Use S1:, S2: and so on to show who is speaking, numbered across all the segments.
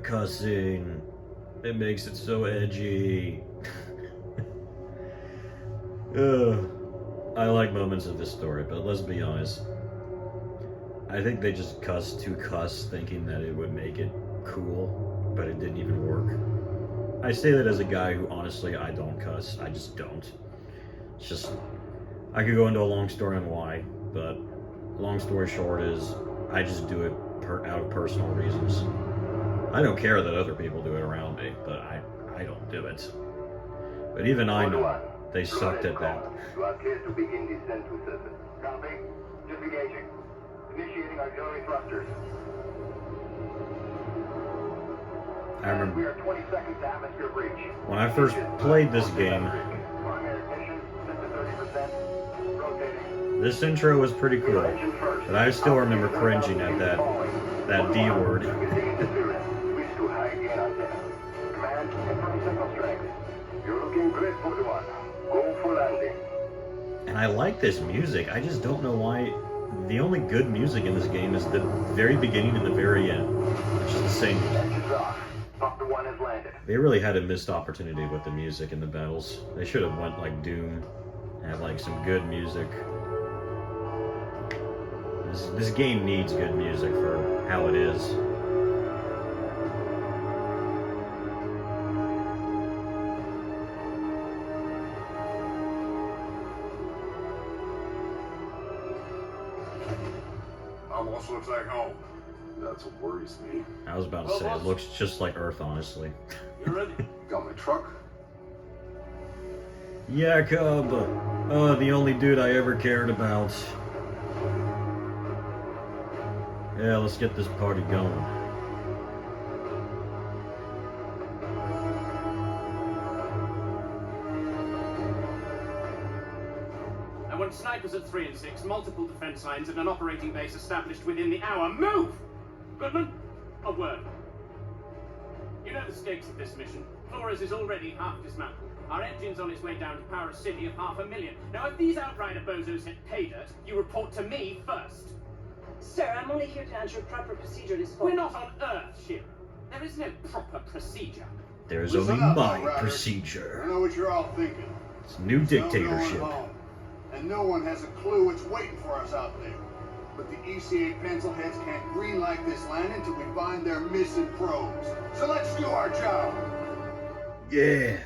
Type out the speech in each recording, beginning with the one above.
S1: cussing. It makes it so edgy. I like moments of this story, but let's be honest. I think they just cussed to cuss, thinking that it would make it cool, but it didn't even work. I say that as a guy who, honestly, I don't cuss. I just don't. It's just, I could go into a long story on why, but long story short is, I just do it out of personal reasons. I don't care that other people do it around me, but I don't do it. But even I know they sucked at that.
S2: You are clear to begin descent to surface. Copy. Disengaging. Initiating auxiliary thrusters.
S1: I remember
S2: we are 20 seconds to atmosphere breach.
S1: when I first played this game,
S2: Primary ignition, set to 30%. Rotating.
S1: this intro was pretty cool, but I still remember cringing at that D word.
S2: Switch to high gain antenna. Command, confirm signal strength. You're looking great, 41. Go for landing.
S1: And I like this music. I just don't know why. The only good music in this game is the very beginning and the very end, which is the same.
S2: Engines off. Buster 1 has landed.
S1: They really had a missed opportunity with the music in the battles. They should have went like Doom, had like some good music. This game needs good music for how it is.
S3: Almost looks like home. That's what worries me.
S1: I was about to say, it looks just like Earth, honestly.
S3: You ready? Got my truck?
S1: Yeah, Cub. The only dude I ever cared about. Yeah, let's get this party going.
S4: I want snipers at 3 and 6, multiple defense lines, and an operating base established within the hour. Move! Goodman, a word. You know the stakes of this mission. Flores is already half dismantled. Our engine's on its way down to power a city of 500,000. Now, if these Outrider bozos hit pay dirt, you report to me first.
S5: Sir, I'm only here to ensure proper procedure is
S4: We're
S5: followed.
S4: not on Earth, Shira. There is no proper procedure.
S1: There is
S3: Listen
S1: only
S3: up,
S1: my
S3: Outriders. I
S1: procedure.
S3: know what you're all thinking.
S1: It's new
S3: There's no
S1: dictatorship.
S3: going home, and no one has a clue what's waiting for us out there. But the ECA pencilheads can't greenlight this land until we find their missing probes. So let's do our job.
S1: Yeah.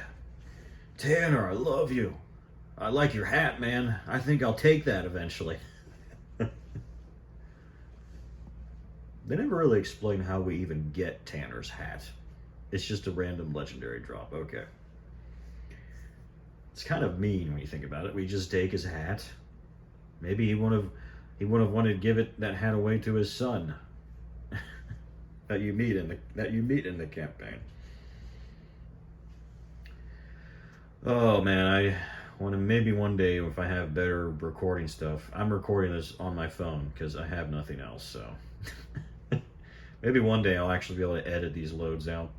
S1: Tanner, I love you. I like your hat, man. I think I'll take that eventually. They never really explain how we even get Tanner's hat. It's just a random legendary drop. Okay. It's kind of mean when you think about it. We just take his hat. Maybe he would have wanted to give that hat away to his son. that you meet in the campaign. Oh man, I want to maybe one day if I have better recording stuff. I'm recording this on my phone because I have nothing else, so maybe one day I'll actually be able to edit these loads out.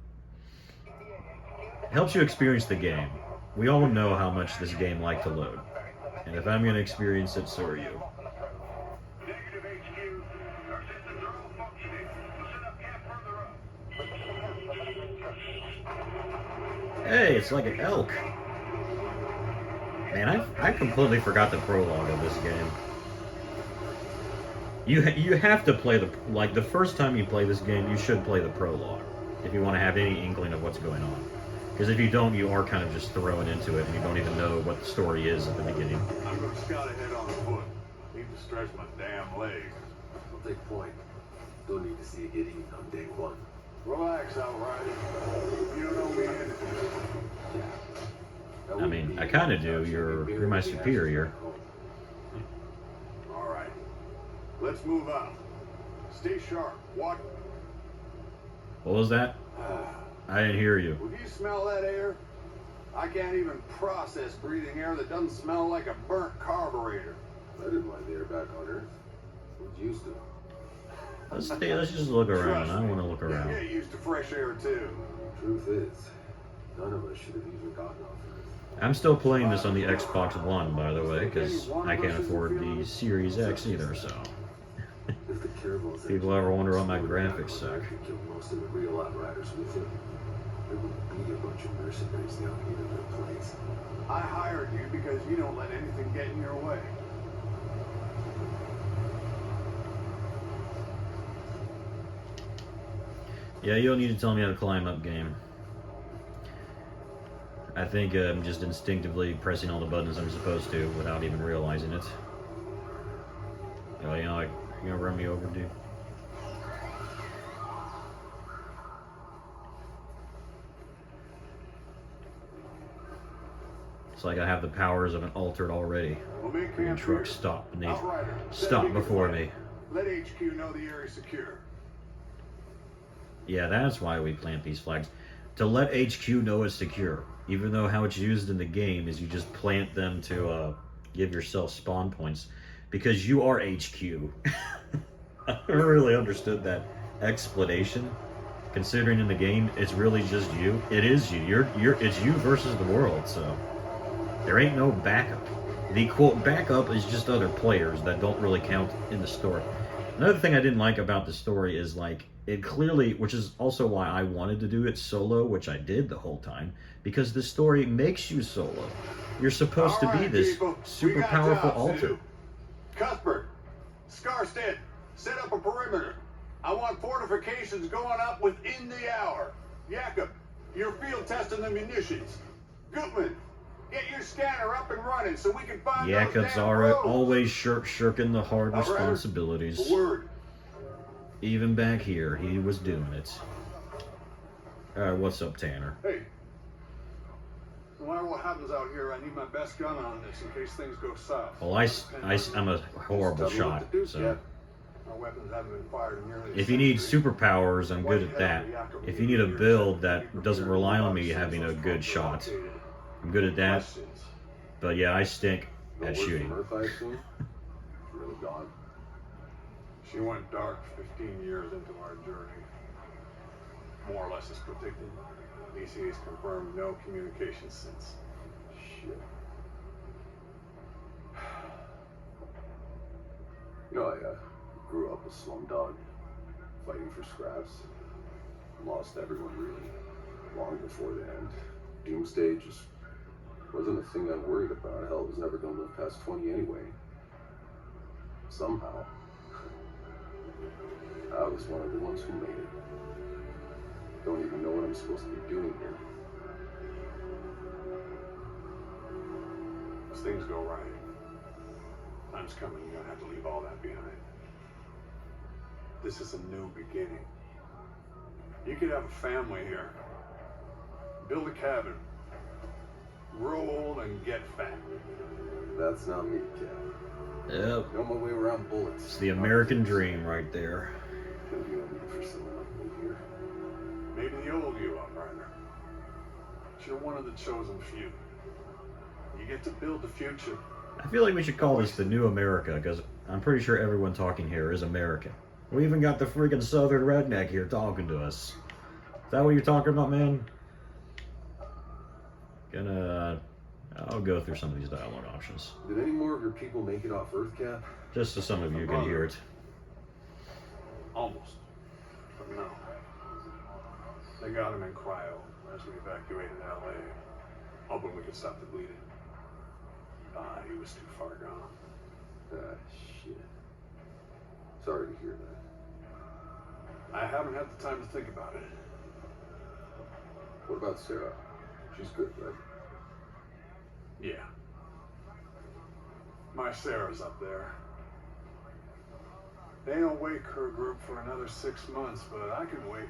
S1: It helps you experience the game. We all know how much this game likes to load. And if I'm going to experience it, so are you.
S2: Negative HQ. Our systems are all functioning. We'll set up camp further up.
S1: Hey, it's like an elk. Man, I completely forgot the prologue of this game. You have to play the first time you play this game, you should play the prologue if you want to have any inkling of what's going on. Because if you don't, you are kind of just thrown into it and you don't even know what the story is at the beginning.
S3: I'm going to scout ahead on foot. Need to stretch my damn leg.
S6: I'll take point. Don't need to see you get eaten on day one.
S3: Relax, Outrider. You don't owe me anything.
S1: I mean, I kind of do. You're my superior.
S3: All right. Let's move out. Stay sharp. What?
S1: What was that? I didn't hear you.
S3: Would you smell that air? I can't even process breathing air that doesn't smell like a burnt carburetor.
S6: I didn't mind the air back on Earth. What's used to?
S1: Let's just look around. I want to look around.
S3: Get used to fresh air too.
S6: Truth is, none of us should have even gotten off Earth.
S1: I'm still playing this on the Xbox One, by the way, because I can't afford the Series X either, so.
S6: The If the caravels
S1: People ever wonder what my graphics suck.
S6: Kill most of the real Outriders with it. There would be a bunch of mercenaries down here in their place.
S3: I hired you because you don't let anything get in your way.
S1: Yeah, you don't need to tell me how to climb up, game. I think I'm just instinctively pressing all the buttons I'm supposed to without even realizing it. Oh, you know, like, you gonna run me over, dude? It's like I have the powers of an altered already.
S3: We'll make
S1: Green
S3: camp
S1: truck
S3: here.
S1: stop beneath.
S3: Outrider,
S1: Stop before me.
S3: Let HQ know the area's secure.
S1: Yeah, that's why we plant these flags. To let HQ know it's secure. Even though how it's used in the game is you just plant them to give yourself spawn points. Because you are HQ. I never really understood that explanation. Considering in the game it's really just you. It is you. It's you versus the world, so there ain't no backup. The quote backup is just other players that don't really count in the story. Another thing I didn't like about the story is like it clearly, which is also why I wanted to do it solo, which I did the whole time, because the story makes you solo. You're supposed to be this super powerful alter.
S3: Cuthbert, Scarstead, set up a perimeter. I want fortifications going up within the hour. Jakob, you're field testing the munitions. Gutman, get your scanner up and running so we can find those
S1: Jakob's
S3: damn roads.
S1: always shirking the hard
S3: Outrider,
S1: responsibilities.
S3: a word.
S1: Even back here, he was doing it. Alright, what's up, Tanner?
S3: Hey, no matter what happens out here, I need my best gun on this in case things go south.
S1: Well, I'm a horrible
S3: Just tell me what
S1: shot,
S3: to do,
S1: so...
S3: Cap. My weapons haven't been fired in nearly a
S1: If you need
S3: century.
S1: superpowers, I'm good at that. If you need a build that doesn't rely on me having a good shot, I'm good at that.
S3: Questions?
S1: But yeah, I stink
S6: No
S1: at
S6: word
S1: shooting.
S6: from Earth, I assume? Really gone.
S3: She went dark 15 years into our journey. More or less as predicted. DCA's confirmed no communication since.
S6: Shit. You know, I grew up a slum dog, fighting for scraps. Lost everyone, really, long before the end. Doomsday just wasn't a thing I worried about. Hell, I was never gonna live past 20 anyway. Somehow, I was one of the ones who made it. Don't even know what I'm supposed to be doing here.
S3: As things go right, time's coming, you're gonna have to leave all that behind. This is a new beginning. You could have a family here. Build a cabin. Grow old and get fat.
S6: That's not me, Cap.
S1: Yep.
S6: Know my way around bullets.
S1: It's the American dream right there.
S6: Gonna be no need for someone like me here.
S3: Maybe the old you, Outrider. But you're one of the chosen few. You get to build the future.
S1: I feel like we should call this the New America, because I'm pretty sure everyone talking here is American. We even got the freaking southern redneck here talking to us. Is that what you're talking about, man? I'll go through some of these dialogue options.
S6: Did any more of your people make it off Earth, Cap?
S1: Just so some of you can hear it.
S3: Almost. But no. They got him in cryo as we evacuated LA. Hoping we could stop the bleeding. He was too far gone.
S6: Ah, shit. Sorry to hear that.
S3: I haven't had the time to think about it.
S6: What about Sarah? She's good, right?
S3: Yeah. My Sarah's up there. They don't wake her group for another 6 months, but I can wait.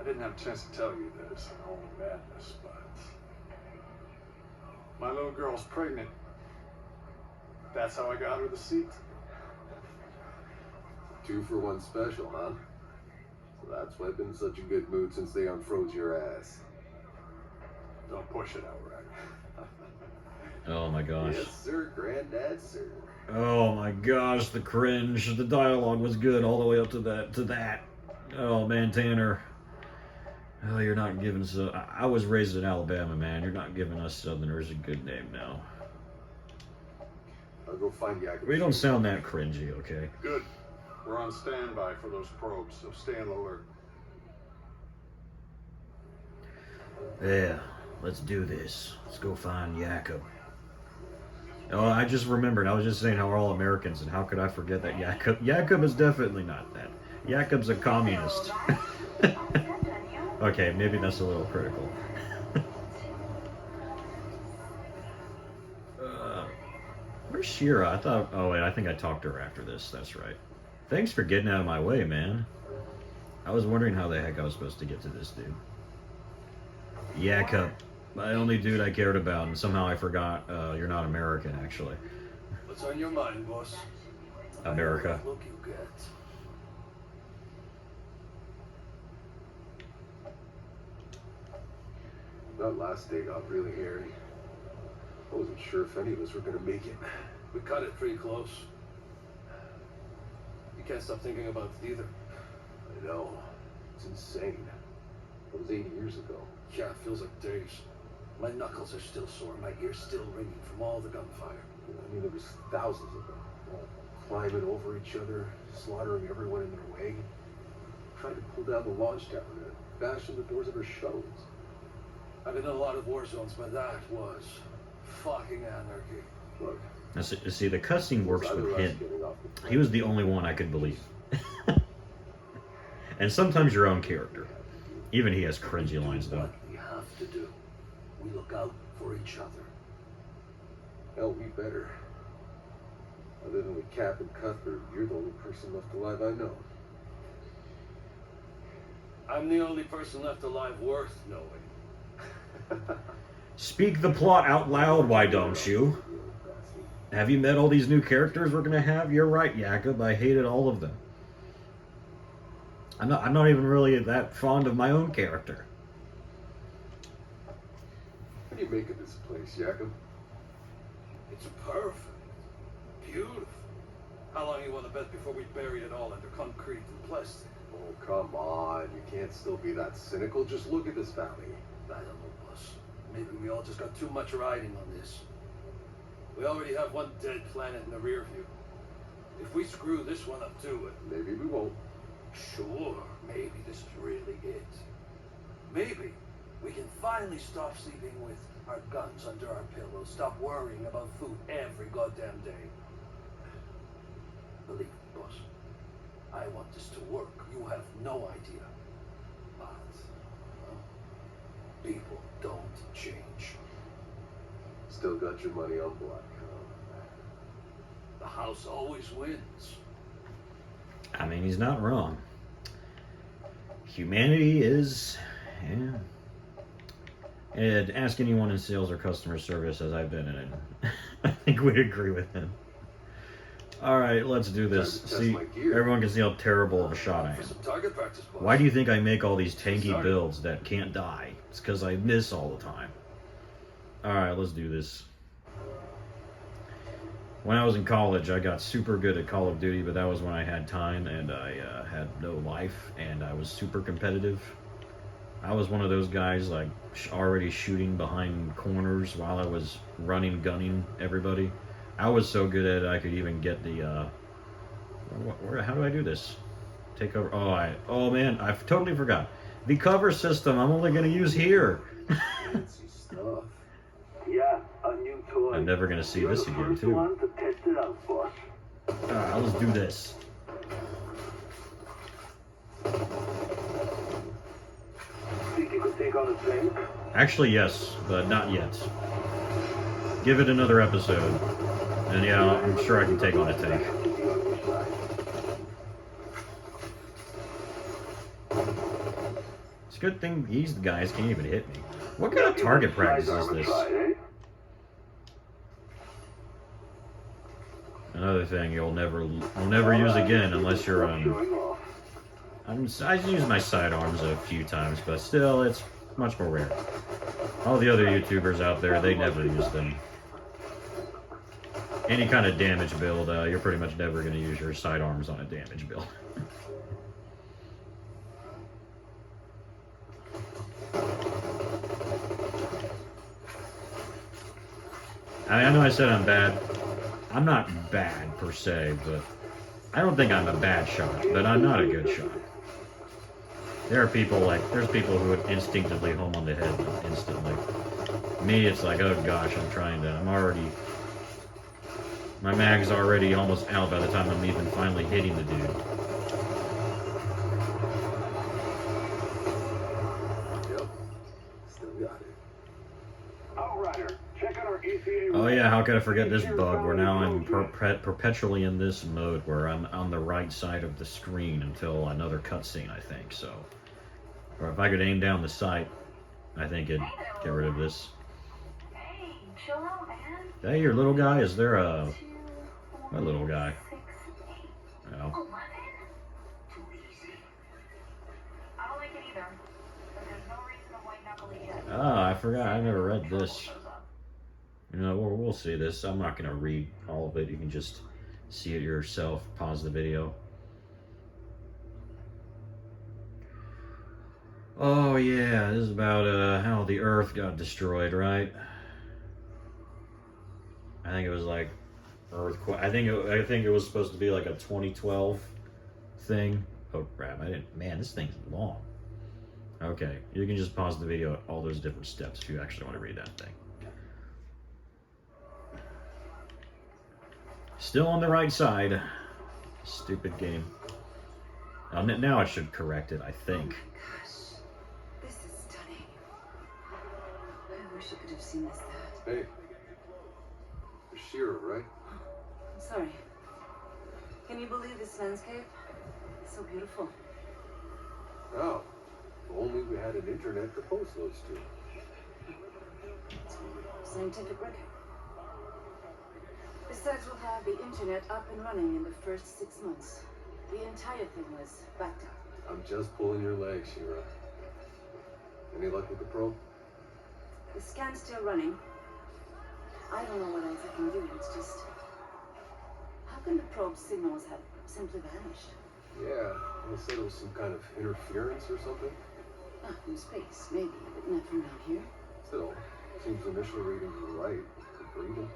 S3: I didn't have a chance to tell you this in all the madness, but my little girl's pregnant. That's how I got her the seat.
S6: 2-for-1 special, huh? So that's why I've been in such a good mood since they unfroze your ass.
S3: Don't push it, Outrider.
S1: Oh my gosh.
S6: Yes, sir, Granddad, sir.
S1: Oh my gosh, the cringe. The dialogue was good all the way up to that. Oh man, Tanner. Oh, you're not giving us I was raised in Alabama, man. You're not giving us Southerners a good name now.
S6: I'll go find Jakob.
S1: We don't sound that cringy, okay?
S3: Good. We're on standby for those probes, so stay on the alert.
S1: Yeah, let's do this. Let's go find Jakob. Oh, I just remembered. I was just saying how we're all Americans, and how could I forget that Jakob is definitely not that. Jakob's a communist. Okay, maybe that's a little critical. Where's Shira? I thought... Oh, wait, I think I talked to her after this. That's right. Thanks for getting out of my way, man. I was wondering how the heck I was supposed to get to this dude. Jakob. The only dude I cared about, and somehow I forgot you're not American, actually.
S7: What's on your mind, boss?
S1: America.
S7: Look you get.
S6: That last day got really hairy. I wasn't sure if any of us were gonna make it.
S7: We cut it pretty close. You can't stop thinking about it either.
S6: I know. It's insane. It was 8 years ago.
S7: Yeah, it feels like days. My knuckles are still sore. My ears still ringing from all the gunfire.
S6: I mean, there was thousands of them, all climbing over each other, slaughtering everyone in their way. Trying to pull down the launch tower and bashing the doors of our shuttles.
S7: I've been in a lot of war zones, but that was fucking anarchy.
S6: Look,
S1: Now, see, the cussing works
S6: either
S1: with
S6: us
S1: him.
S6: getting off the
S1: He was the only one I could believe. And sometimes your own character. Even he has cringy lines, though.
S7: What we have to do. We look out for each other.
S6: Hell, we better. Other than with Cap and Cuthbert, you're the only person left alive I know.
S7: I'm the only person left alive worth knowing.
S1: Speak the plot out loud, why don't you? Have you met all these new characters we're gonna have? You're right, Jakob. I hated all of them. I'm not even really that fond of my own character.
S6: What do you make of this place, Jakob?
S7: It's perfect. Beautiful. How long you want to bet before we bury it all under concrete and plastic?
S6: Oh, come on. You can't still be that cynical. Just look at this valley.
S7: I don't know, boss. Maybe we all just got too much riding on this. We already have one dead planet in the rear view. If we screw this one up too,
S6: Maybe we won't.
S7: sure, maybe this is really it. Maybe we can finally stop sleeping with our guns under our pillows, stop worrying about food every goddamn day. Believe me, boss. I want this to work. You have no idea. But well, people don't change.
S6: Still got your money on black, huh?
S7: The house always wins.
S1: I mean, he's not wrong. Humanity is... Yeah. And ask anyone in sales or customer service, as I've been in it. I think we'd agree with him. Alright, let's do this.
S6: Time to test
S1: See,
S6: my gear.
S1: everyone can see how terrible of a shot I
S7: For
S1: am.
S7: some target practice, boss.
S1: Why do you think I make all these tanky
S7: Sorry.
S1: builds that can't die? It's because I miss all the time. Alright, let's do this. When I was in college, I got super good at Call of Duty, but that was when I had time and I had no life, and I was super competitive. I was one of those guys, like, already shooting behind corners while I was running, gunning everybody. I was so good at it, I could even get the, how do I do this? Take over, oh man, I totally forgot. The cover system, I'm only going to use here.
S6: Fancy stuff.
S2: Yeah, a new toy.
S1: I'm never going to see this again,
S2: First
S1: too.
S2: one to test it out, boss.
S1: Alright, let's do this.
S2: Think you could take on a tank?
S1: Actually, yes, but not yet. Give it another episode. And yeah, I'm sure I can take on a tank. It's a good thing these guys can't even hit me. What kind of target practice is this? Another thing you'll never use again unless you're I use my sidearms a few times, but still, it's much more rare. All the other YouTubers out there, they never use them. Any kind of damage build, you're pretty much never going to use your sidearms on a damage build. I know I said I'm bad. I'm not bad per se, but I don't think I'm a bad shot, but I'm not a good shot. There are people there's people who would instinctively home on the head instantly. Me, it's like, oh gosh, my mag's already almost out by the time I'm even finally hitting the dude.
S6: Yep. Still got it.
S2: Outrider, check out our ECA.
S1: Oh yeah, how could I forget this bug? Where now I'm perpetually in this mode where I'm on the right side of the screen until another cutscene, I think, so. Or if I could aim down the sight, I think it'd get rid of this.
S8: Hey, chill out, man.
S1: Hey, your little guy? Is there a... My little guy.
S8: 6, 8,
S1: Oh.
S8: 11? Too easy. I don't like it either. But there's no reason to white knuckle it yet.
S1: Ah, I forgot. I never read this. You know, we'll see this. I'm not going to read all of it. You can just see it yourself. Pause the video. Oh, yeah. This is about how the Earth got destroyed, right? I think it was like earthquake. I think it was supposed to be like a 2012 thing. Oh crap! Man, this thing's long. Okay, you can just pause the video at all those different steps if you actually want to read that thing. Still on the right side. Stupid game. Now it should correct it, I think.
S5: Oh my gosh. This is stunning. I wish you could have seen this.
S6: Hey. Shira, right?
S5: I'm sorry. Can you believe this landscape? It's so beautiful.
S6: Oh. If only we had an internet to post those to.
S5: Scientific record. Besides, we'll have the internet up and running in the first 6 months. The entire thing was backed up.
S6: I'm just pulling your leg, Shira. Any luck with the probe?
S5: The scan's still running. I don't know what else I can do. It's just... How can the probe signals have simply vanished?
S6: Yeah, they said it was some kind of interference or something.
S5: Ah, from space, maybe, but not from down here.
S6: Still, seems initial readings were right. Good breathing.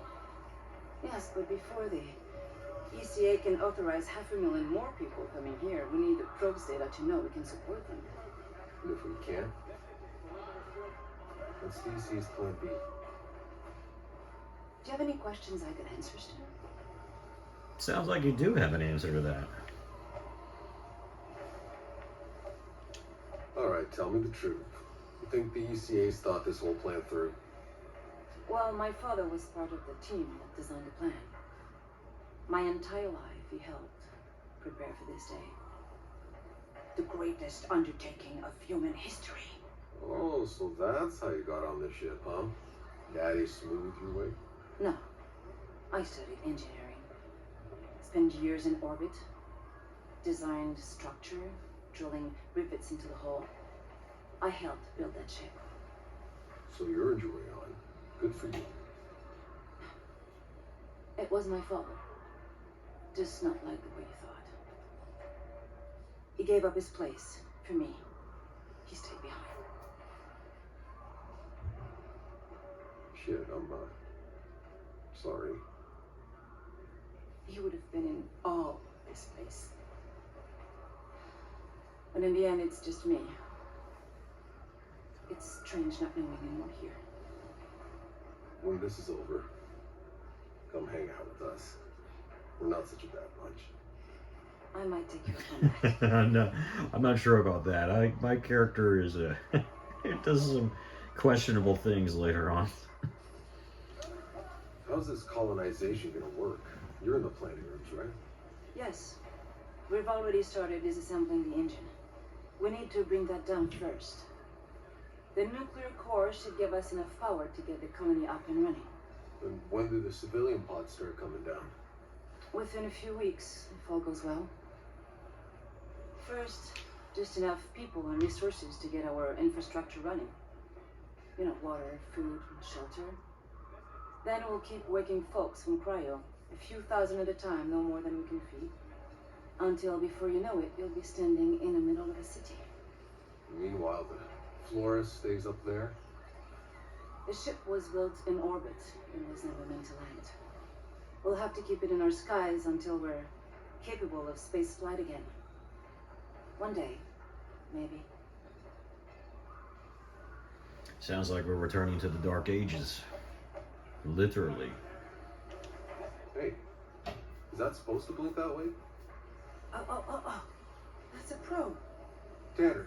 S5: Yes, but before the ECA can authorize 500,000 more people coming here, we need the probe's data to know we can support them.
S6: And if we can't, what's DC's plan B?
S5: Do you have any questions I could answer, Stu?
S1: Sounds like you do have an answer to that.
S6: Alright, tell me the truth. You think the ECA's thought this whole plan through?
S5: Well, my father was part of the team that designed the plan. My entire life, he helped prepare for this day. The greatest undertaking of human history.
S6: Oh, so that's how you got on this ship, huh? Daddy smoothed your way?
S5: No, I studied engineering. Spent years in orbit. Designed structure, drilling rivets into the hull. I helped build that ship.
S6: So you're enjoying on. Good for you.
S5: It was my father. Just not like the way you thought. He gave up his place for me. He stayed behind.
S6: Shit, I'm sorry.
S5: He would have been in all this place. But in the end, it's just me. It's strange not knowing anyone here.
S6: When this is over, come hang out with us. We're not such a bad bunch.
S5: I might take you up on that.
S1: No, I'm not sure about that. My character is it does some questionable things later on.
S6: How's this colonization gonna work? You're in the planning rooms, right?
S5: Yes. We've already started disassembling the engine. We need to bring that down first. The nuclear core should give us enough power to get the colony up and running.
S6: And when do the civilian pods start coming down?
S5: Within a few weeks, if all goes well. First, just enough people and resources to get our infrastructure running. You know, water, food, shelter. Then we'll keep waking folks from cryo, a few thousand at a time, no more than we can feed. Until, before you know it, you'll be standing in the middle of a city.
S6: Meanwhile, the Flores stays up there.
S5: The ship was built in orbit and was never meant to land. We'll have to keep it in our skies until we're capable of space flight again. One day, maybe.
S1: Sounds like we're returning to the Dark Ages. Literally.
S6: Hey, is that supposed to blink that way?
S5: Oh. That's a probe.
S6: Tanner,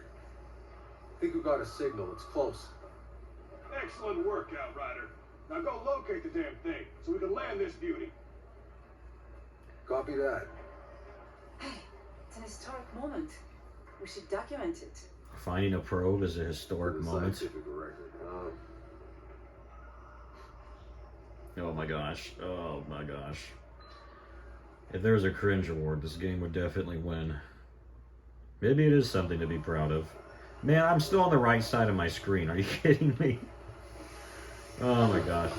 S6: I think we got a signal. It's close.
S3: Excellent work, Outrider. Now go locate the damn thing so we can land this beauty.
S6: Copy that.
S5: Hey, it's an historic moment. We should document it.
S1: Finding a probe is a historic
S6: The
S1: moment.
S6: scientific record.
S1: Oh my gosh. Oh my gosh. If there was a cringe award, this game would definitely win. Maybe it is something to be proud of. Man, I'm still on the right side of my screen. Are you kidding me? Oh my gosh.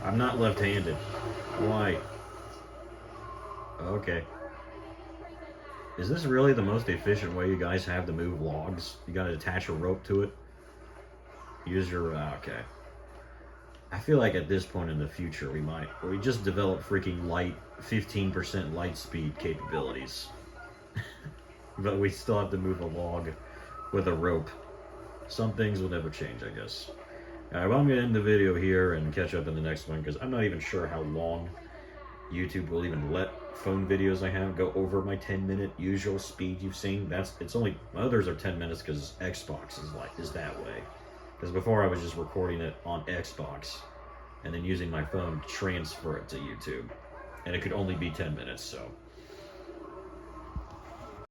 S1: I'm not left-handed. Why? Okay. Is this really the most efficient way you guys have to move logs? You gotta attach a rope to it? Use your... okay. I feel like at this point in the future we just develop freaking light, 15% light speed capabilities. But we still have to move a log with a rope. Some things will never change, I guess. Alright, well, I'm going to end the video here and catch up in the next one, because I'm not even sure how long YouTube will even let phone videos I have go over my 10-minute usual speed you've seen. It's only, others are 10 minutes because Xbox is that way. Because before I was just recording it on Xbox and then using my phone to transfer it to YouTube. And it could only be 10 minutes, so